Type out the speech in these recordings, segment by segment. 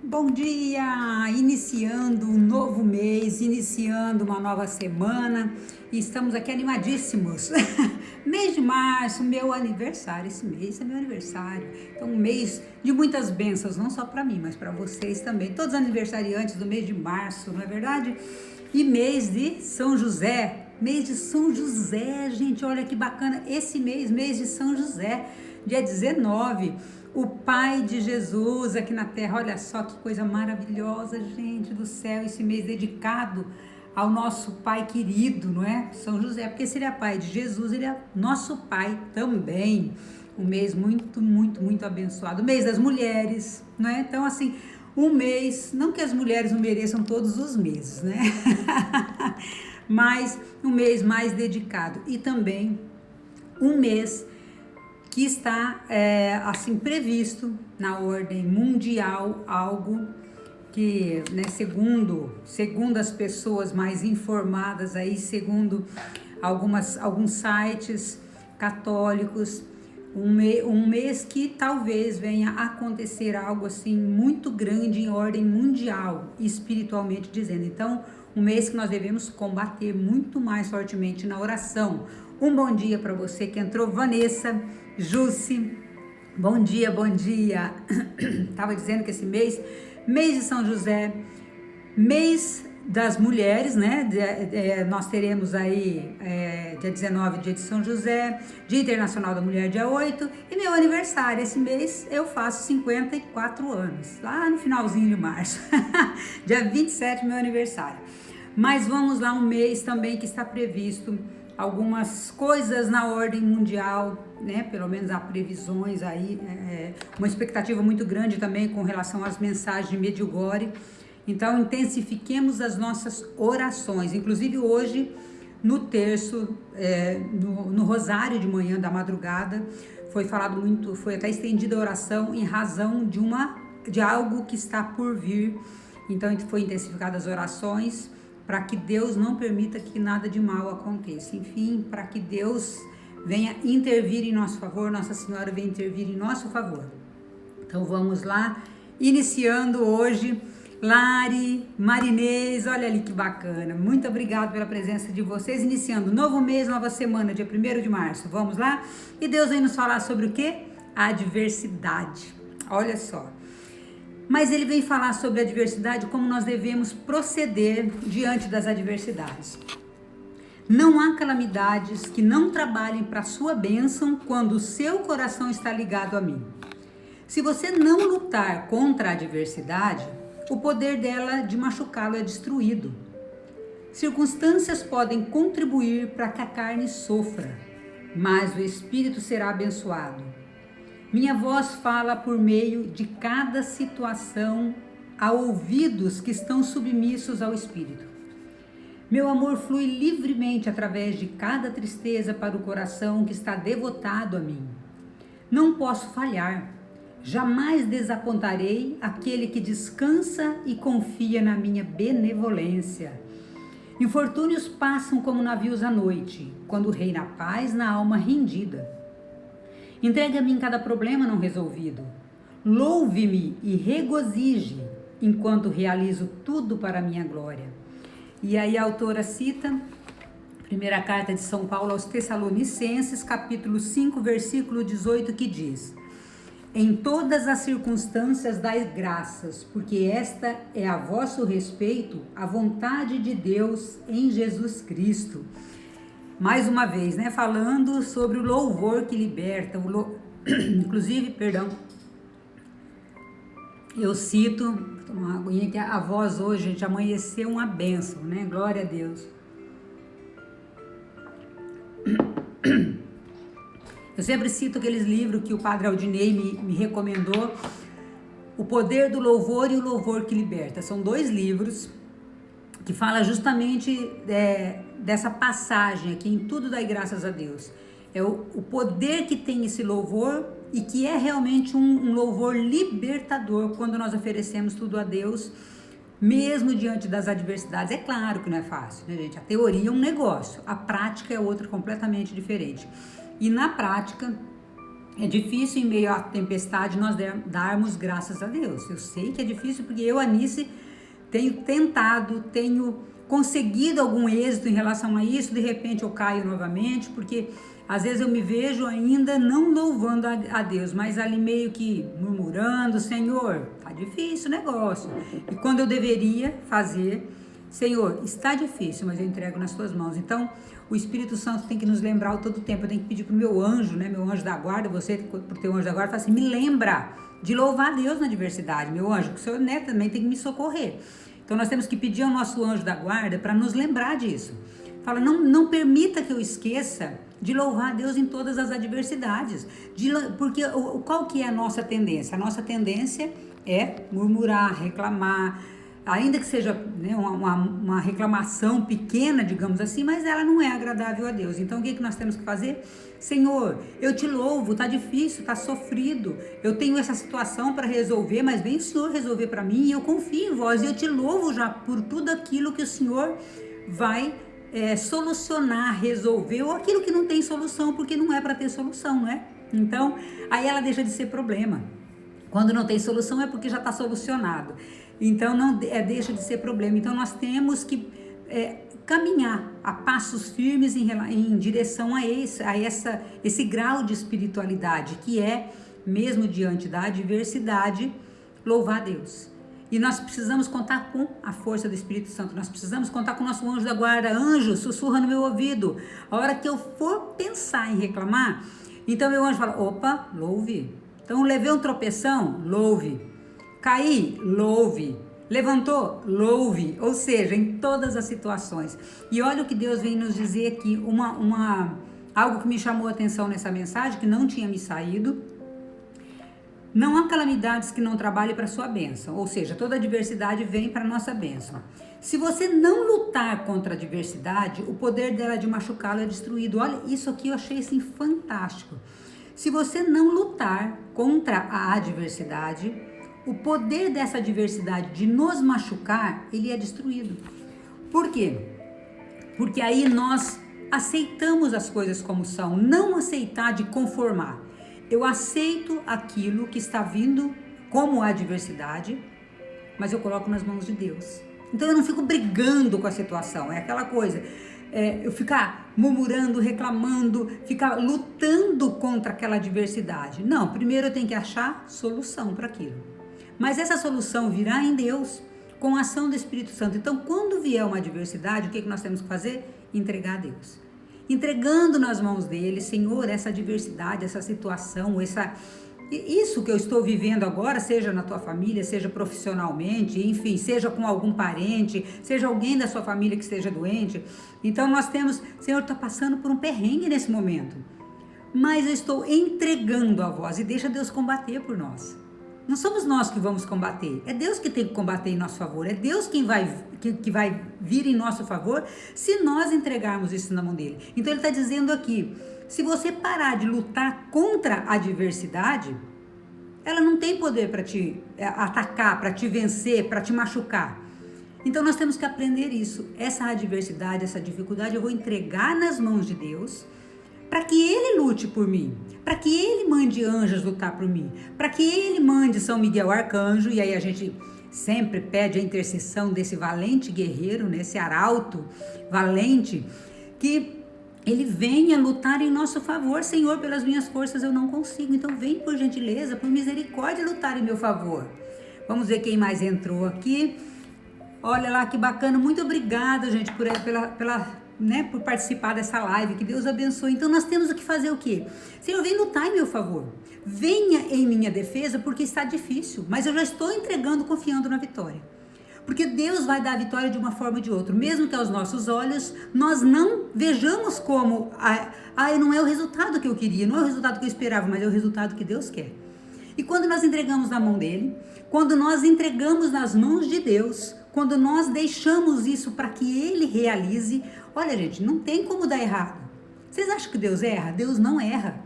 Bom dia! Iniciando um novo mês, iniciando uma nova semana e estamos aqui animadíssimos. Mês de março, meu aniversário, esse mês é meu aniversário. Então, um mês de muitas bênçãos, não só para mim, mas para vocês também. Todos os aniversariantes do mês de março, não é verdade? E mês de São José. Mês de São José, gente, olha que bacana esse mês de São José, dia 19. O Pai de Jesus aqui na Terra, olha só que coisa maravilhosa, gente do céu, esse mês dedicado ao nosso Pai querido, não é? São José, porque se ele é Pai de Jesus, ele é nosso Pai também. Um mês muito, muito, muito abençoado. O mês das mulheres, não é? Então, assim, um mês, não que as mulheres não mereçam todos os meses, né? Mas um mês mais dedicado e também um mês que está assim previsto na ordem mundial, algo que, né, segundo as pessoas mais informadas aí, segundo alguns sites católicos, um mês que talvez venha a acontecer algo assim muito grande em ordem mundial, espiritualmente dizendo. Então, um mês que nós devemos combater muito mais fortemente na oração. Um bom dia para você que entrou, Vanessa, Jussi, bom dia, bom dia. Tava dizendo que esse mês de São José, mês das mulheres, né? Nós teremos aí dia 19, dia de São José, Dia Internacional da Mulher, dia 8, e meu aniversário. Esse mês eu faço 54 anos, lá no finalzinho de março, dia 27, meu aniversário. Mas vamos lá, um mês também que está previsto algumas coisas na ordem mundial, né? Pelo menos há previsões aí, uma expectativa muito grande também com relação às mensagens de Medjugorje. Então, intensifiquemos as nossas orações. Inclusive hoje, no terço, no rosário de manhã da madrugada, foi falado muito, foi até estendida a oração em razão de algo que está por vir. Então, foi intensificadas as orações para que Deus não permita que nada de mal aconteça. Enfim, para que Deus venha intervir em nosso favor, Nossa Senhora venha intervir em nosso favor. Então vamos lá, iniciando hoje, Lari, Marinês, olha ali que bacana. Muito obrigado pela presença de vocês, iniciando novo mês, nova semana, dia 1º de março. Vamos lá? E Deus vem nos falar sobre o quê? A adversidade. Olha só. Mas ele vem falar sobre a adversidade, como nós devemos proceder diante das adversidades. Não há calamidades que não trabalhem para a sua bênção quando o seu coração está ligado a mim. Se você não lutar contra a adversidade, o poder dela de machucá-lo é destruído. Circunstâncias podem contribuir para que a carne sofra, mas o espírito será abençoado. Minha voz fala por meio de cada situação a ouvidos que estão submissos ao Espírito. Meu amor flui livremente através de cada tristeza para o coração que está devotado a mim. Não posso falhar. Jamais desapontarei aquele que descansa e confia na minha benevolência. Infortúnios passam como navios à noite, quando reina a paz na alma rendida. Entregue a mim cada problema não resolvido. Louve-me e regozije, enquanto realizo tudo para a minha glória. E aí a autora cita, primeira carta de São Paulo aos Tessalonicenses, capítulo 5, versículo 18, que diz: em todas as circunstâncias dai graças, porque esta é a vosso respeito a vontade de Deus em Jesus Cristo. Mais uma vez, né, falando sobre o louvor que liberta, inclusive, eu cito, vou tomar uma aguinha, que a voz hoje, gente, amanheceu uma bênção, né, glória a Deus. Eu sempre cito aqueles livros que o Padre Aldinei me recomendou, O Poder do Louvor e o Louvor que Liberta. São 2 livros que fala justamente dessa passagem aqui, em tudo dai graças a Deus. É o poder que tem esse louvor e que é realmente um louvor libertador quando nós oferecemos tudo a Deus, mesmo diante das adversidades. É claro que não é fácil, né, gente? A teoria é um negócio, a prática é outra completamente diferente. E na prática, É difícil em meio à tempestade nós darmos graças a Deus. Eu sei que é difícil porque eu, Anice, tenho tentado, tenho conseguido algum êxito em relação a isso, de repente eu caio novamente, porque às vezes eu me vejo ainda não louvando a Deus, mas ali meio que murmurando, Senhor, tá difícil o negócio. E quando eu deveria fazer, Senhor, está difícil, mas eu entrego nas tuas mãos. Então, o Espírito Santo tem que nos lembrar todo o tempo. Eu tenho que pedir pro meu anjo, né? Meu anjo da guarda, você, pro teu anjo da guarda, fala assim, me lembra de louvar a Deus na adversidade. Meu anjo, que o Senhor, né, também tem que me socorrer. Então, nós temos que pedir ao nosso anjo da guarda para nos lembrar disso. Fala, não permita que eu esqueça de louvar a Deus em todas as adversidades. Porque qual que é a nossa tendência? A nossa tendência é murmurar, reclamar, ainda que seja, né, uma reclamação pequena, digamos assim, mas ela não é agradável a Deus. Então, o que nós temos que fazer? Senhor, eu te louvo, tá difícil, tá sofrido, eu tenho essa situação para resolver, mas vem o Senhor resolver para mim, e eu confio em vós, e eu te louvo já por tudo aquilo que o Senhor vai solucionar, resolver, ou aquilo que não tem solução, porque não é para ter solução, não é? Então, aí ela deixa de ser problema. Quando não tem solução é porque já está solucionado. Então, não deixa de ser problema. Então, nós temos que caminhar a passos firmes em direção a esse grau de espiritualidade, que é, mesmo diante da adversidade, louvar a Deus. E nós precisamos contar com a força do Espírito Santo. Nós precisamos contar com o nosso anjo da guarda. Anjo, sussurra no meu ouvido. A hora que eu for pensar em reclamar, então meu anjo fala, opa, louve. Então, levei um tropeção, louve. Caí, louve. Levantou, louve. Ou seja, em todas as situações. E olha o que Deus vem nos dizer aqui, algo que me chamou a atenção nessa mensagem, que não tinha me saído. Não há calamidades que não trabalhem para a sua bênção. Ou seja, toda adversidade vem para a nossa bênção. Se você não lutar contra a adversidade, o poder dela de machucá-lo é destruído. Olha, isso aqui eu achei assim fantástico. Se você não lutar contra a adversidade, o poder dessa adversidade de nos machucar, ele é destruído. Por quê? Porque aí nós aceitamos as coisas como são, não aceitar de conformar. Eu aceito aquilo que está vindo como adversidade, mas eu coloco nas mãos de Deus. Então eu não fico brigando com a situação, é aquela coisa... eu ficar murmurando, reclamando, ficar lutando contra aquela adversidade. Não, primeiro eu tenho que achar solução para aquilo. Mas essa solução virá em Deus, com a ação do Espírito Santo. Então, quando vier uma adversidade, o que nós temos que fazer? Entregar a Deus. Entregando nas mãos dele, Senhor, essa adversidade, essa situação, isso que eu estou vivendo agora, seja na tua família, seja profissionalmente, enfim, seja com algum parente, seja alguém da sua família que esteja doente. Então nós temos, Senhor, está passando por um perrengue nesse momento, mas eu estou entregando a vós e deixa Deus combater por nós. Não somos nós que vamos combater, é Deus que tem que combater em nosso favor, é Deus que vai vir em nosso favor se nós entregarmos isso na mão dele. Então ele está dizendo aqui, se você parar de lutar contra a adversidade, ela não tem poder para te atacar, para te vencer, para te machucar. Então nós temos que aprender isso. Essa adversidade, essa dificuldade, eu vou entregar nas mãos de Deus, para que Ele lute por mim, para que Ele mande anjos lutar por mim, para que Ele mande São Miguel Arcanjo, e aí a gente sempre pede a intercessão desse valente guerreiro, esse arauto valente, que ele venha lutar em nosso favor. Senhor, pelas minhas forças eu não consigo, então vem por gentileza, por misericórdia lutar em meu favor. Vamos ver quem mais entrou aqui. Olha lá que bacana, muito obrigada, gente, por participar dessa live, que Deus abençoe. Então nós temos que fazer o quê? Senhor, vem lutar em meu favor, venha em minha defesa, porque está difícil, mas eu já estou entregando, confiando na vitória, porque Deus vai dar a vitória de uma forma ou de outra, mesmo que aos nossos olhos nós não vejamos como, não é o resultado que eu queria, não é o resultado que eu esperava, mas é o resultado que Deus quer. E quando nós entregamos na mão dele, quando nós entregamos nas mãos de Deus, quando nós deixamos isso para que ele realize, olha gente, não tem como dar errado. Vocês acham que Deus erra? Deus não erra.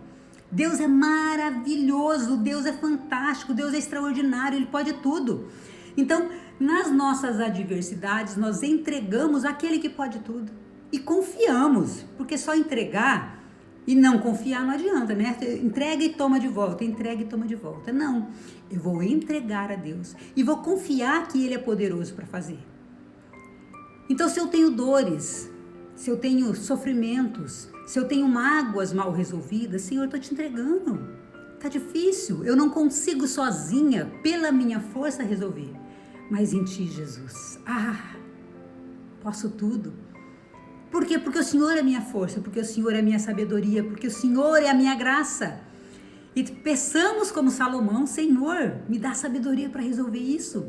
Deus é maravilhoso, Deus é fantástico, Deus é extraordinário, Ele pode tudo. Então, nas nossas adversidades, nós entregamos aquele que pode tudo. E confiamos, porque só entregar E não confiar não adianta, né? Entrega e toma de volta, entrega e toma de volta. Não, eu vou entregar a Deus e vou confiar que Ele é poderoso para fazer. Então, se eu tenho dores, se eu tenho sofrimentos, se eu tenho mágoas mal resolvidas, Senhor, eu estou te entregando. Tá difícil, eu não consigo sozinha, pela minha força, resolver. Mas em Ti, Jesus, posso tudo. Por quê? Porque o Senhor é minha força, porque o Senhor é minha sabedoria, porque o Senhor é a minha graça. E peçamos como Salomão, Senhor, me dá sabedoria para resolver isso.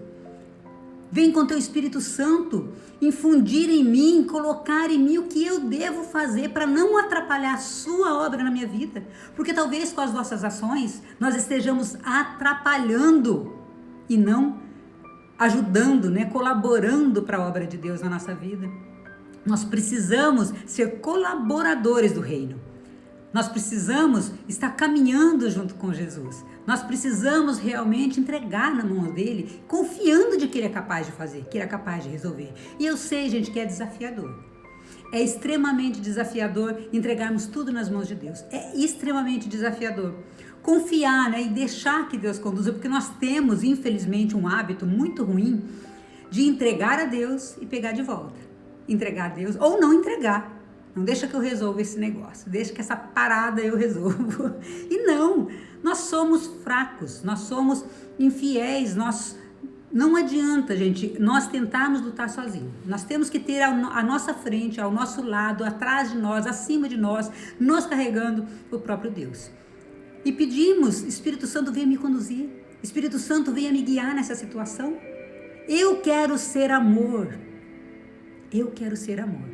Vem com Teu Espírito Santo, infundir em mim, colocar em mim o que eu devo fazer para não atrapalhar a Sua obra na minha vida. Porque talvez com as nossas ações nós estejamos atrapalhando e não ajudando, né? Colaborando para a obra de Deus na nossa vida. Nós precisamos ser colaboradores do reino. Nós precisamos estar caminhando junto com Jesus. Nós precisamos realmente entregar na mão dele, confiando de que ele é capaz de fazer, que ele é capaz de resolver. E eu sei, gente, que é desafiador. É extremamente desafiador entregarmos tudo nas mãos de Deus. É extremamente desafiador. Confiar, né, e deixar que Deus conduza, porque nós temos, infelizmente, um hábito muito ruim de entregar a Deus e pegar de volta. Entregar a Deus ou não entregar. Não deixa que eu resolva esse negócio, deixa que essa parada eu resolvo. E não, nós somos fracos, nós somos infiéis, não adianta, gente, nós tentarmos lutar sozinhos. Nós temos que ter à nossa frente, ao nosso lado, atrás de nós, acima de nós, nos carregando o próprio Deus. E pedimos, Espírito Santo, venha me conduzir. Espírito Santo, venha me guiar nessa situação. Eu quero ser amor. Eu quero ser amor.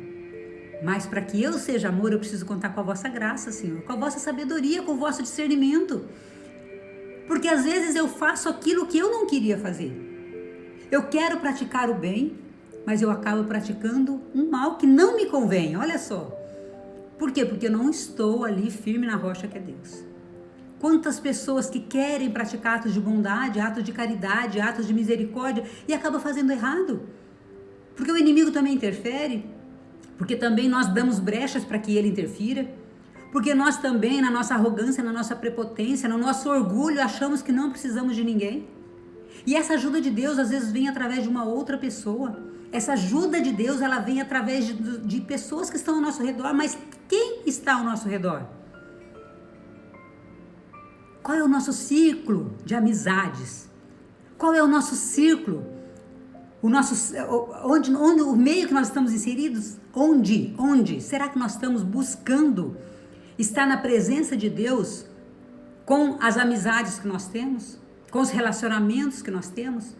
Mas para que eu seja amor, eu preciso contar com a vossa graça, Senhor, com a vossa sabedoria, com o vosso discernimento. Porque às vezes eu faço aquilo que eu não queria fazer. Eu quero praticar o bem, mas eu acabo praticando um mal que não me convém, olha só. Por quê? Porque eu não estou ali firme na rocha que é Deus. Quantas pessoas que querem praticar atos de bondade, atos de caridade, atos de misericórdia e acabam fazendo errado. Porque o inimigo também interfere, porque também nós damos brechas para que ele interfira, porque nós também, na nossa arrogância, na nossa prepotência, no nosso orgulho, achamos que não precisamos de ninguém. E essa ajuda de Deus, às vezes, vem através de uma outra pessoa. Essa ajuda de Deus, ela vem através de pessoas que estão ao nosso redor, mas quem está ao nosso redor? Qual é o nosso círculo de amizades? Qual é o nosso círculo? Onde o meio que nós estamos inseridos? Onde? Será que nós estamos buscando estar na presença de Deus com as amizades que nós temos? Com os relacionamentos que nós temos?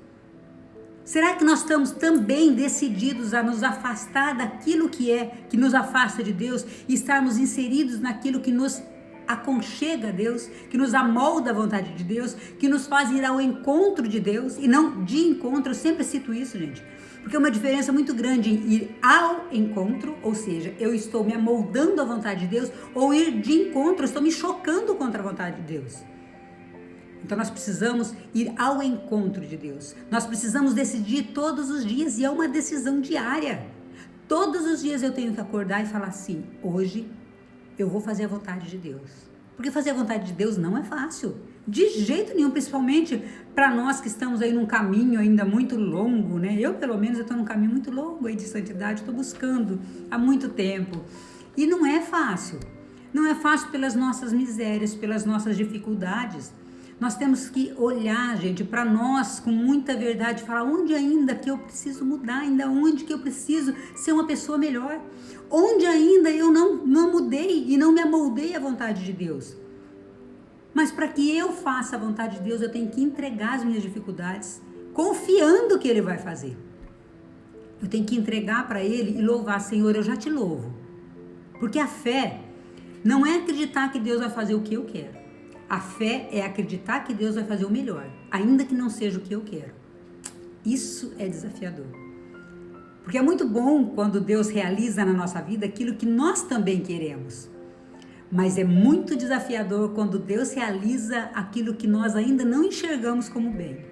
Será que nós estamos também decididos a nos afastar daquilo que nos afasta de Deus e estarmos inseridos naquilo que nos aconchega a Deus, que nos amolda a vontade de Deus, que nos faz ir ao encontro de Deus e não de encontro? Eu sempre cito isso, gente, porque é uma diferença muito grande em ir ao encontro, ou seja, eu estou me amoldando à vontade de Deus, ou ir de encontro, eu estou me chocando contra a vontade de Deus. Então nós precisamos ir ao encontro de Deus. Nós precisamos decidir todos os dias, e é uma decisão diária. Todos os dias eu tenho que acordar e falar assim: hoje eu vou fazer a vontade de Deus. Porque fazer a vontade de Deus não é fácil. De jeito nenhum, principalmente para nós que estamos aí num caminho ainda muito longo, né? Eu, pelo menos, estou num caminho muito longo aí de santidade, estou buscando há muito tempo. E não é fácil. Não é fácil pelas nossas misérias, pelas nossas dificuldades. Nós temos que olhar, gente, para nós com muita verdade, falar onde ainda que eu preciso mudar, ainda onde que eu preciso ser uma pessoa melhor, onde ainda eu não mudei e não me amoldei à vontade de Deus. Mas para que eu faça a vontade de Deus, eu tenho que entregar as minhas dificuldades, confiando que Ele vai fazer. Eu tenho que entregar para Ele e louvar: Senhor, eu já te louvo. Porque a fé não é acreditar que Deus vai fazer o que eu quero. A fé é acreditar que Deus vai fazer o melhor, ainda que não seja o que eu quero. Isso é desafiador. Porque é muito bom quando Deus realiza na nossa vida aquilo que nós também queremos. Mas é muito desafiador quando Deus realiza aquilo que nós ainda não enxergamos como bem.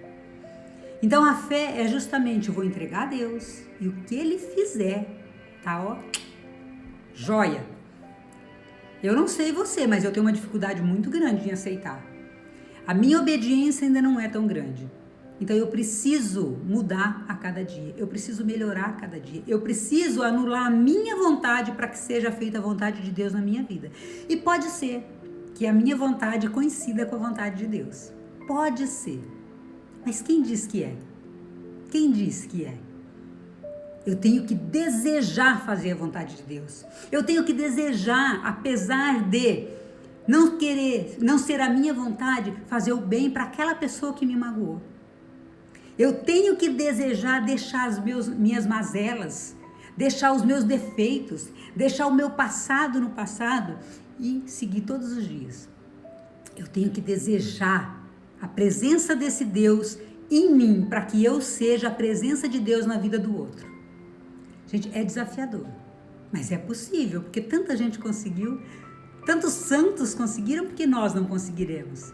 Então a fé é justamente: eu vou entregar a Deus e o que Ele fizer, tá, ó, joia. Eu não sei você, mas eu tenho uma dificuldade muito grande em aceitar. A minha obediência ainda não é tão grande. Então eu preciso mudar a cada dia, eu preciso melhorar a cada dia, eu preciso anular a minha vontade para que seja feita a vontade de Deus na minha vida. E pode ser que a minha vontade coincida com a vontade de Deus. Pode ser. Mas quem diz que é? Quem diz que é? Eu tenho que desejar fazer a vontade de Deus. Eu tenho que desejar, apesar de não querer, não ser a minha vontade, fazer o bem para aquela pessoa que me magoou. Eu tenho que desejar deixar as minhas mazelas, deixar os meus defeitos, deixar o meu passado no passado e seguir todos os dias. Eu tenho que desejar a presença desse Deus em mim, para que eu seja a presença de Deus na vida do outro. Gente, é desafiador, mas é possível, porque tanta gente conseguiu, tantos santos conseguiram, porque nós não conseguiremos.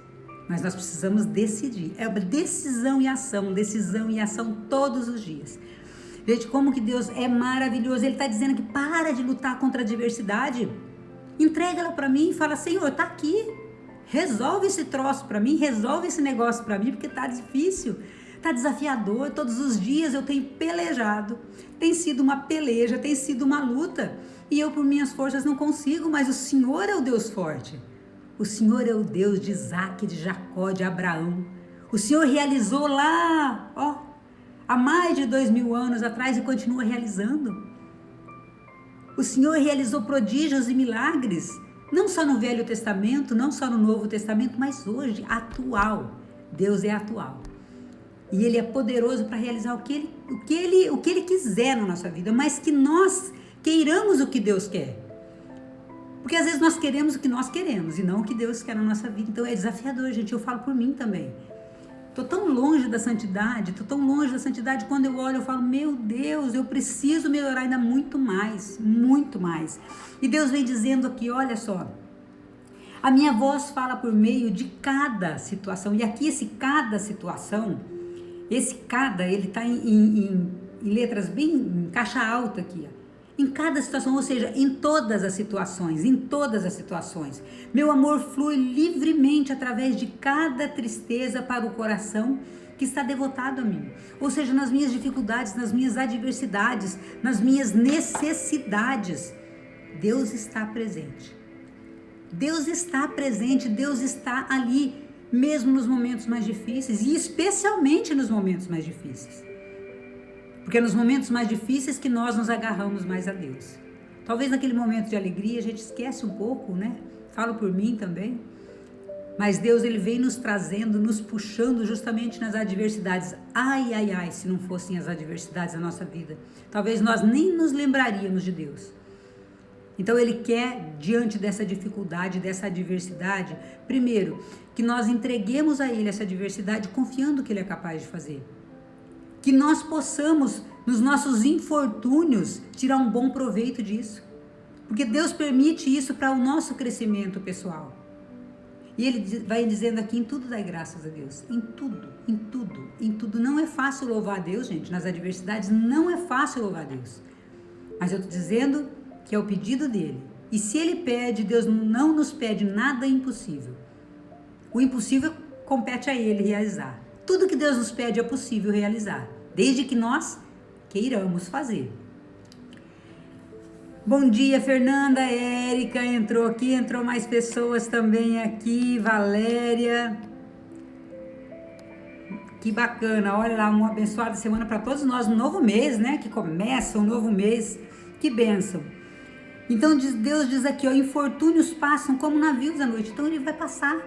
Mas nós precisamos decidir. É decisão e ação todos os dias. Gente, como que Deus é maravilhoso. Ele está dizendo que para de lutar contra a adversidade. Entrega ela para mim e fala, Senhor, está aqui. Resolve esse troço para mim, resolve esse negócio para mim, porque está difícil, está desafiador. Todos os dias eu tenho pelejado. Tem sido uma peleja, tem sido uma luta. E eu, por minhas forças, não consigo, mas o Senhor é o Deus forte. O Senhor é o Deus de Isaac, de Jacó, de Abraão. O Senhor realizou lá, há mais de 2000 anos atrás e continua realizando. O Senhor realizou prodígios e milagres, não só no Velho Testamento, não só no Novo Testamento, mas hoje, atual. Deus é atual. E Ele é poderoso para realizar o que ele quiser na nossa vida, mas que nós queiramos o que Deus quer. Porque às vezes nós queremos o que nós queremos e não o que Deus quer na nossa vida. Então é desafiador, gente. Eu falo por mim também. Estou tão longe da santidade, quando eu olho eu falo, meu Deus, eu preciso melhorar ainda muito mais, muito mais. E Deus vem dizendo aqui, olha só, a minha voz fala por meio de cada situação. E aqui esse cada situação, esse cada, ele está em letras bem, em caixa alta aqui, ó. Em cada situação, ou seja, em todas as situações, meu amor flui livremente através de cada tristeza para o coração que está devotado a mim. Ou seja, nas minhas dificuldades, nas minhas adversidades, nas minhas necessidades, Deus está presente. Deus está presente, Deus está ali, mesmo nos momentos mais difíceis e especialmente nos momentos mais difíceis. Porque é nos momentos mais difíceis que nós nos agarramos mais a Deus. Talvez naquele momento de alegria a gente esquece um pouco, né? Falo por mim também. Mas Deus, Ele vem nos trazendo, nos puxando justamente nas adversidades. Ai, ai, ai, se não fossem as adversidades da nossa vida. Talvez nós nem nos lembraríamos de Deus. Então Ele quer, diante dessa dificuldade, dessa adversidade, primeiro, que nós entreguemos a Ele essa adversidade confiando que Ele é capaz de fazer. Que nós possamos, nos nossos infortúnios, tirar um bom proveito disso. Porque Deus permite isso para o nosso crescimento pessoal. E Ele vai dizendo aqui, em tudo dai graças a Deus. Em tudo, em tudo, em tudo. Não é fácil louvar a Deus, gente. Nas adversidades não é fácil louvar a Deus. Mas eu estou dizendo que é o pedido dEle. E se Ele pede, Deus não nos pede nada impossível. O impossível compete a Ele realizar. Tudo que Deus nos pede é possível realizar, desde que nós queiramos fazer. Bom dia, Fernanda, Érica entrou aqui, entrou mais pessoas também aqui, Valéria. Que bacana, olha lá, uma abençoada semana para todos nós, um novo mês, né, que começa um novo mês, que bênção. Então Deus diz aqui, ó, infortúnios passam como navios à noite, então Ele vai passar.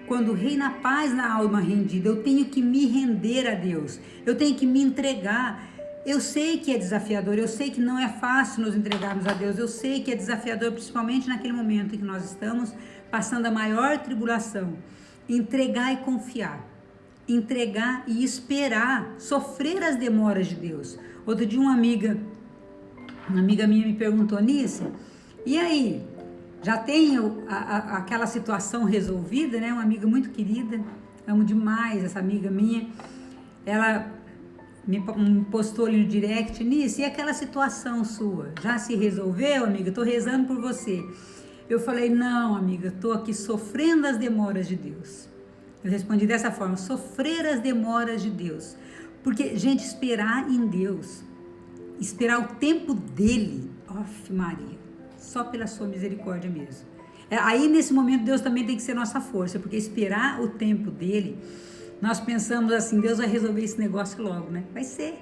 Quando reina a paz na alma rendida, eu tenho que me render a Deus, eu tenho que me entregar. Eu sei que é desafiador, eu sei que não é fácil nos entregarmos a Deus, eu sei que é desafiador, principalmente naquele momento em que nós estamos passando a maior tribulação. Entregar e confiar, entregar e esperar, sofrer as demoras de Deus. Outro dia uma amiga minha me perguntou, Nice, e aí? Já tenho aquela situação resolvida, né? Uma amiga muito querida, amo demais essa amiga minha. Ela me postou ali no direct, nisso, e aquela situação sua? Já se resolveu, amiga? Eu tô rezando por você. Eu falei, não, amiga, eu tô aqui sofrendo as demoras de Deus. Eu respondi dessa forma, sofrer as demoras de Deus. Porque, gente, esperar em Deus, esperar o tempo dele, Maria, só pela sua misericórdia mesmo. Aí, nesse momento, Deus também tem que ser nossa força, porque esperar o tempo dele, nós pensamos assim, Deus vai resolver esse negócio logo, né? Vai ser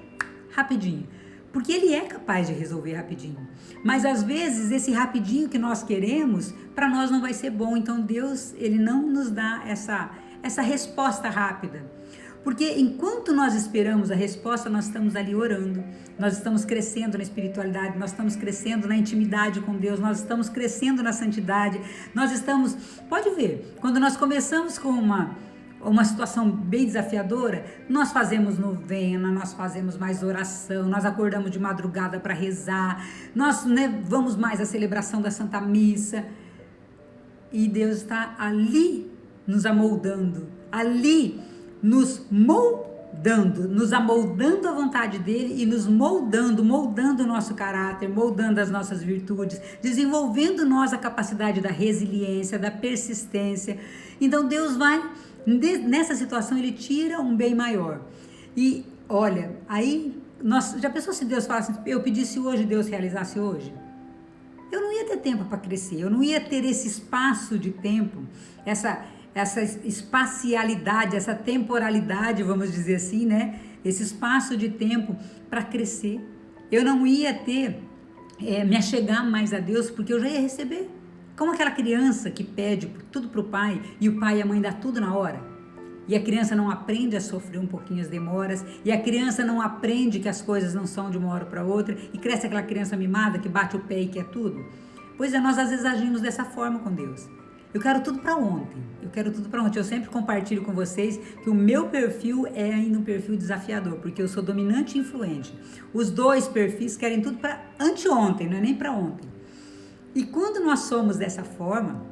rapidinho. Porque ele é capaz de resolver rapidinho. Mas, às vezes, esse rapidinho que nós queremos, para nós não vai ser bom. Então, Deus, ele não nos dá essa resposta rápida. Porque enquanto nós esperamos a resposta, nós estamos ali orando, nós estamos crescendo na espiritualidade, nós estamos crescendo na intimidade com Deus, nós estamos crescendo na santidade, nós estamos... Pode ver, quando nós começamos com uma situação bem desafiadora, nós fazemos novena, nós fazemos mais oração, nós acordamos de madrugada para rezar, nós vamos mais à celebração da Santa Missa, e Deus está ali nos amoldando, ali nos moldando, nos amoldando a vontade dele e nos moldando o nosso caráter, moldando as nossas virtudes, desenvolvendo nós a capacidade da resiliência, da persistência. Então Deus vai, nessa situação, ele tira um bem maior. E olha, aí, já pensou se Deus falasse, eu pedisse hoje, Deus realizasse hoje? Eu não ia ter tempo para crescer, eu não ia ter esse espaço de tempo, essa espacialidade, essa temporalidade, vamos dizer assim, né? Esse espaço de tempo para crescer. Eu não ia ter, me achegar mais a Deus, porque eu já ia receber. Como aquela criança que pede tudo para o pai e o pai e a mãe dá tudo na hora. E a criança não aprende a sofrer um pouquinho as demoras, e a criança não aprende que as coisas não são de uma hora para outra, e cresce aquela criança mimada que bate o pé e quer tudo. Pois é, nós às vezes agimos dessa forma com Deus. Eu quero tudo para ontem, eu sempre compartilho com vocês que o meu perfil é ainda um perfil desafiador, porque eu sou dominante e influente. Os dois perfis querem tudo para anteontem, não é nem para ontem. E quando nós somos dessa forma,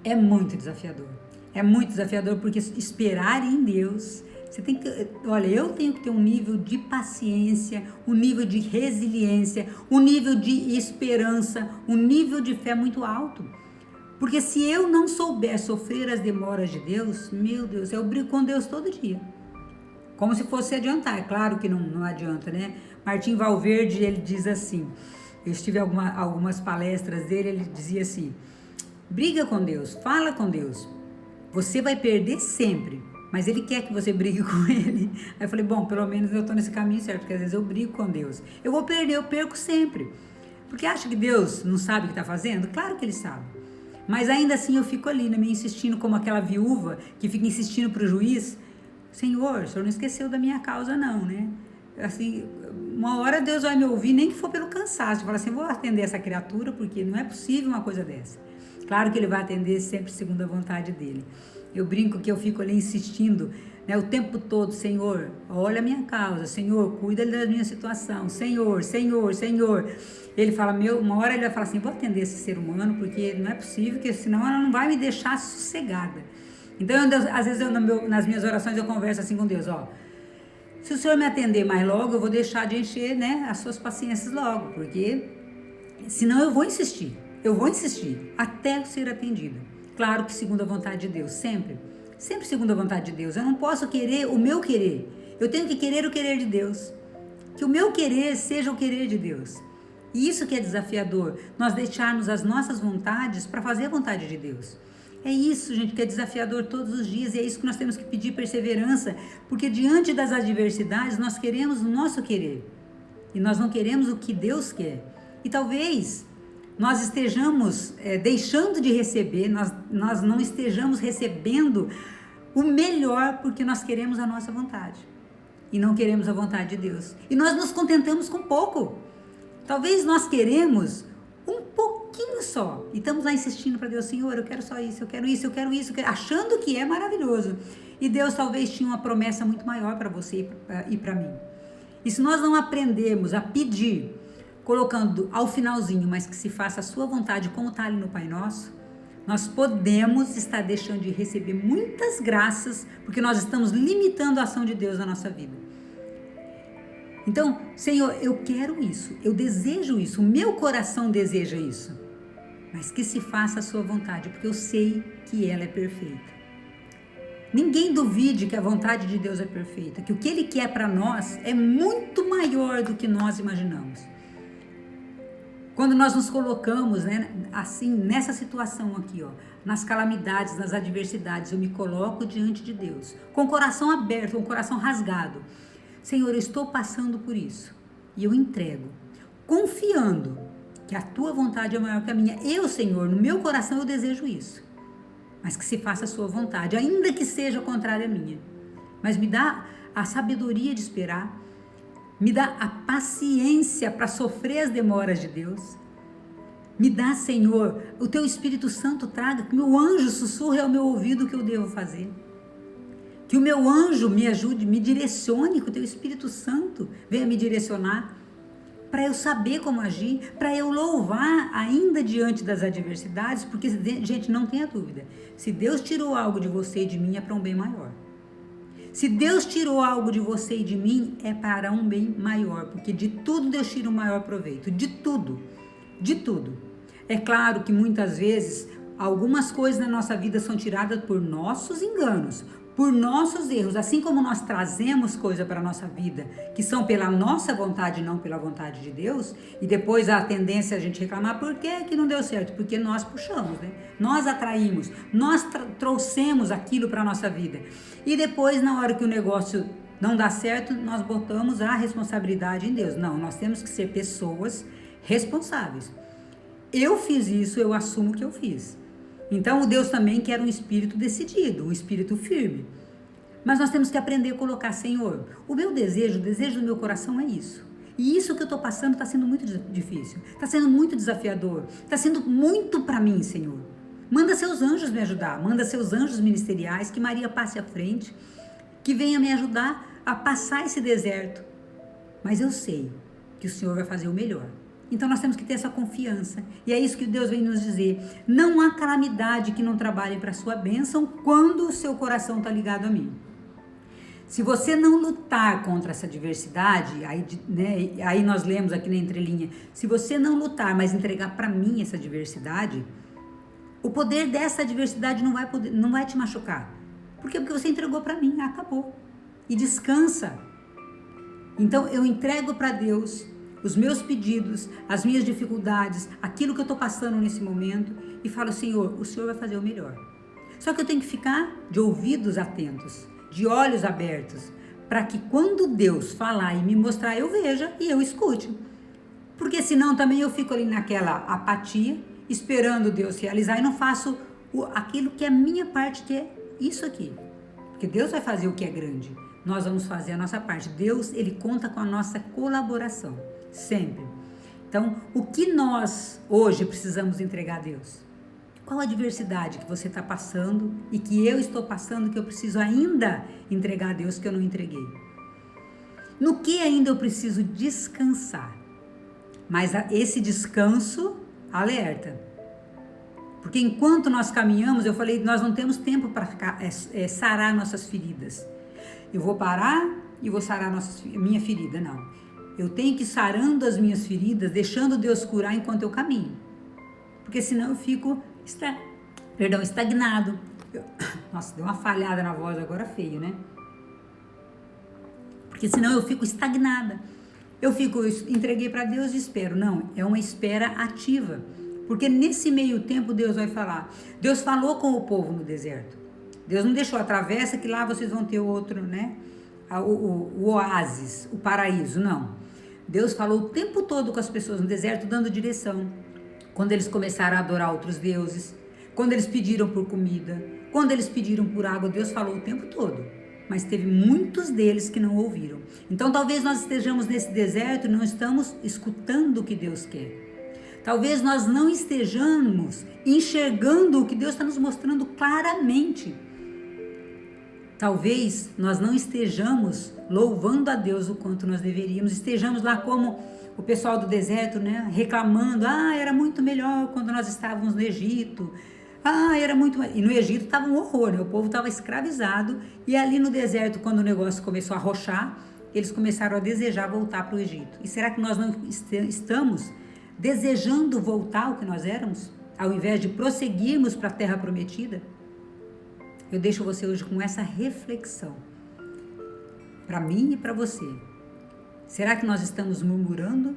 é muito desafiador. É muito desafiador porque esperar em Deus, eu tenho que ter um nível de paciência, um nível de resiliência, um nível de esperança, um nível de fé muito alto. Porque se eu não souber sofrer as demoras de Deus, meu Deus, eu brigo com Deus todo dia. Como se fosse adiantar. É claro que não adianta, né? Martim Valverde, ele diz assim, eu estive em algumas palestras dele, ele dizia assim, briga com Deus, fala com Deus, você vai perder sempre, mas ele quer que você brigue com ele. Aí eu falei, bom, pelo menos eu estou nesse caminho certo, porque às vezes eu brigo com Deus. Eu vou perder, eu perco sempre. Porque acha que Deus não sabe o que está fazendo? Claro que ele sabe. Mas ainda assim eu fico ali, me insistindo como aquela viúva que fica insistindo para o juiz, Senhor, o senhor não esqueceu da minha causa não, né? Assim, uma hora Deus vai me ouvir, nem que for pelo cansaço, de falar assim, vou atender essa criatura, porque não é possível uma coisa dessa. Claro que ele vai atender sempre segundo a vontade dele. Eu brinco que eu fico ali insistindo, né, o tempo todo, Senhor, olha a minha causa, Senhor, cuida da minha situação, Senhor, Senhor, Senhor. Ele fala, uma hora ele vai falar assim, vou atender esse ser humano, porque não é possível, porque senão ela não vai me deixar sossegada. Então, às vezes, nas minhas orações, eu converso assim com Deus, se o Senhor me atender mais logo, eu vou deixar de encher, né, as suas paciências logo, porque senão eu vou insistir até ser atendida. Claro que segundo a vontade de Deus, sempre segundo a vontade de Deus. Eu não posso querer o meu querer, eu tenho que querer o querer de Deus, que o meu querer seja o querer de Deus. E isso que é desafiador, nós deixarmos as nossas vontades para fazer a vontade de Deus. É isso, gente, que é desafiador todos os dias, e é isso que nós temos que pedir perseverança, porque diante das adversidades nós queremos o nosso querer, e nós não queremos o que Deus quer. E talvez nós estejamos deixando de receber, nós não estejamos recebendo o melhor porque nós queremos a nossa vontade e não queremos a vontade de Deus. E nós nos contentamos com pouco. Talvez nós queremos um pouquinho só e estamos lá insistindo para Deus, Senhor, eu quero só isso, eu quero isso, achando que é maravilhoso. E Deus talvez tinha uma promessa muito maior para você e para mim. E se nós não aprendermos a pedir, colocando ao finalzinho, mas que se faça a sua vontade, como está ali no Pai Nosso, nós podemos estar deixando de receber muitas graças, porque nós estamos limitando a ação de Deus na nossa vida. Então, Senhor, eu quero isso, eu desejo isso, o meu coração deseja isso. Mas que se faça a sua vontade, porque eu sei que ela é perfeita. Ninguém duvide que a vontade de Deus é perfeita, que o que Ele quer para nós é muito maior do que nós imaginamos. Quando nós nos colocamos, né, assim, nessa situação aqui, ó, nas calamidades, nas adversidades, eu me coloco diante de Deus, com o coração aberto, com o coração rasgado. Senhor, eu estou passando por isso e eu entrego, confiando que a tua vontade é maior que a minha. Eu, Senhor, no meu coração eu desejo isso, mas que se faça a sua vontade, ainda que seja contrária à minha. Mas me dá a sabedoria de esperar, me dá a paciência para sofrer as demoras de Deus. Me dá, Senhor, o teu Espírito Santo traga, que meu anjo sussurre ao meu ouvido o que eu devo fazer. Que o meu anjo me ajude, me direcione, que o teu Espírito Santo venha me direcionar, para eu saber como agir, para eu louvar ainda diante das adversidades, porque, gente, não tenha dúvida, se Deus tirou algo de você e de mim é para um bem maior. Se Deus tirou algo de você e de mim é para um bem maior, porque de tudo Deus tira o maior proveito, de tudo, de tudo. É claro que muitas vezes algumas coisas na nossa vida são tiradas por nossos enganos, por nossos erros, assim como nós trazemos coisas para a nossa vida que são pela nossa vontade e não pela vontade de Deus, e depois a tendência é a gente reclamar, por que não deu certo? Porque nós puxamos, né? Nós atraímos, nós trouxemos aquilo para a nossa vida. E depois, na hora que o negócio não dá certo, nós botamos a responsabilidade em Deus. Não, nós temos que ser pessoas responsáveis. Eu fiz isso, eu assumo que eu fiz. Então, o Deus também quer um espírito decidido, um espírito firme. Mas nós temos que aprender a colocar, Senhor, o meu desejo, o desejo do meu coração é isso. E isso que eu estou passando está sendo muito difícil, está sendo muito desafiador, está sendo muito para mim, Senhor. Manda seus anjos me ajudar, manda seus anjos ministeriais, que Maria passe à frente, que venha me ajudar a passar esse deserto. Mas eu sei que o Senhor vai fazer o melhor. Então nós temos que ter essa confiança. E é isso que Deus vem nos dizer. Não há calamidade que não trabalhe para a sua bênção quando o seu coração está ligado a mim. Se você não lutar contra essa adversidade, aí nós lemos aqui na entrelinha, se você não lutar, mas entregar para mim essa adversidade, o poder dessa adversidade não vai te machucar. Por quê? Porque você entregou para mim, acabou. E descansa. Então eu entrego para Deus os meus pedidos, as minhas dificuldades, aquilo que eu estou passando nesse momento e falo, Senhor, o Senhor vai fazer o melhor. Só que eu tenho que ficar de ouvidos atentos, de olhos abertos, para que quando Deus falar e me mostrar, eu veja e eu escute. Porque senão também eu fico ali naquela apatia, esperando Deus realizar e não faço aquilo que é a minha parte, que é isso aqui. Porque Deus vai fazer o que é grande. Nós vamos fazer a nossa parte. Deus, Ele conta com a nossa colaboração. Sempre. Então, o que nós hoje precisamos entregar a Deus? Qual a adversidade que você está passando e que eu estou passando que eu preciso ainda entregar a Deus que eu não entreguei? No que ainda eu preciso descansar? Mas esse descanso alerta. Porque enquanto nós caminhamos, eu falei, nós não temos tempo para sarar nossas feridas. Eu vou parar e vou sarar minha ferida, não. Eu tenho que ir sarando as minhas feridas, deixando Deus curar enquanto eu caminho. Porque senão eu fico estagnado. Nossa, deu uma falhada na voz agora, feio, né? Porque senão eu fico estagnada. Eu entreguei para Deus e espero. Não, é uma espera ativa. Porque nesse meio tempo Deus vai falar. Deus falou com o povo no deserto. Deus não deixou a travessa que lá vocês vão ter outro, né? O oásis, o paraíso, não. Deus falou o tempo todo com as pessoas no deserto, dando direção. Quando eles começaram a adorar outros deuses, quando eles pediram por comida, quando eles pediram por água, Deus falou o tempo todo. Mas teve muitos deles que não ouviram. Então talvez nós estejamos nesse deserto e não estamos escutando o que Deus quer. Talvez nós não estejamos enxergando o que Deus está nos mostrando claramente. Talvez nós não estejamos louvando a Deus o quanto nós deveríamos, estejamos lá como o pessoal do deserto, né, reclamando, era muito melhor quando nós estávamos no Egito, era muito melhor. E no Egito estava um horror, né? O povo estava escravizado, e ali no deserto, quando o negócio começou a arrochar, eles começaram a desejar voltar para o Egito. E será que nós não estamos desejando voltar ao que nós éramos, ao invés de prosseguirmos para a terra prometida? Eu deixo você hoje com essa reflexão, para mim e para você. Será que nós estamos murmurando?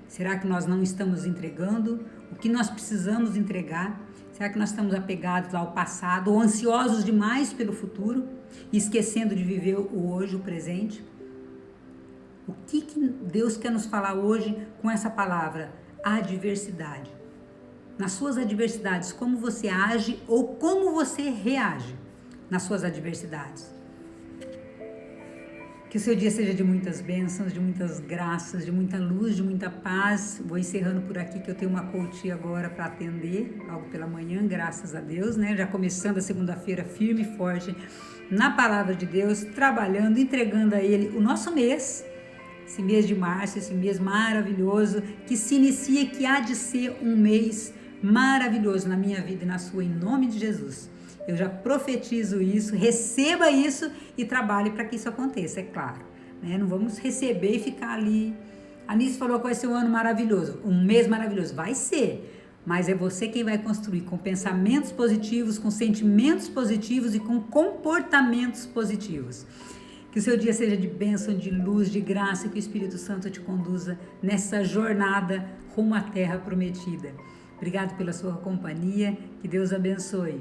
Será que nós não estamos entregando o que nós precisamos entregar? Será que nós estamos apegados ao passado ou ansiosos demais pelo futuro e esquecendo de viver o hoje, o presente? O que Deus quer nos falar hoje com essa palavra? Adversidade. Nas suas adversidades, como você age ou como você reage nas suas adversidades? Que o seu dia seja de muitas bênçãos, de muitas graças, de muita luz, de muita paz. Vou encerrando por aqui, que eu tenho uma coach agora para atender, logo pela manhã, graças a Deus, né? Já começando a segunda-feira firme e forte na palavra de Deus, trabalhando, entregando a Ele o nosso mês, esse mês de março, esse mês maravilhoso, que se inicia, que há de ser um mês maravilhoso na minha vida e na sua, em nome de Jesus. Eu já profetizo isso, receba isso e trabalhe para que isso aconteça, é claro. Né? Não vamos receber e ficar ali. A Anice falou que vai ser um ano maravilhoso, um mês maravilhoso. Vai ser, mas é você quem vai construir com pensamentos positivos, com sentimentos positivos e com comportamentos positivos. Que o seu dia seja de bênção, de luz, de graça, que o Espírito Santo te conduza nessa jornada rumo à terra prometida. Obrigado pela sua companhia, que Deus abençoe.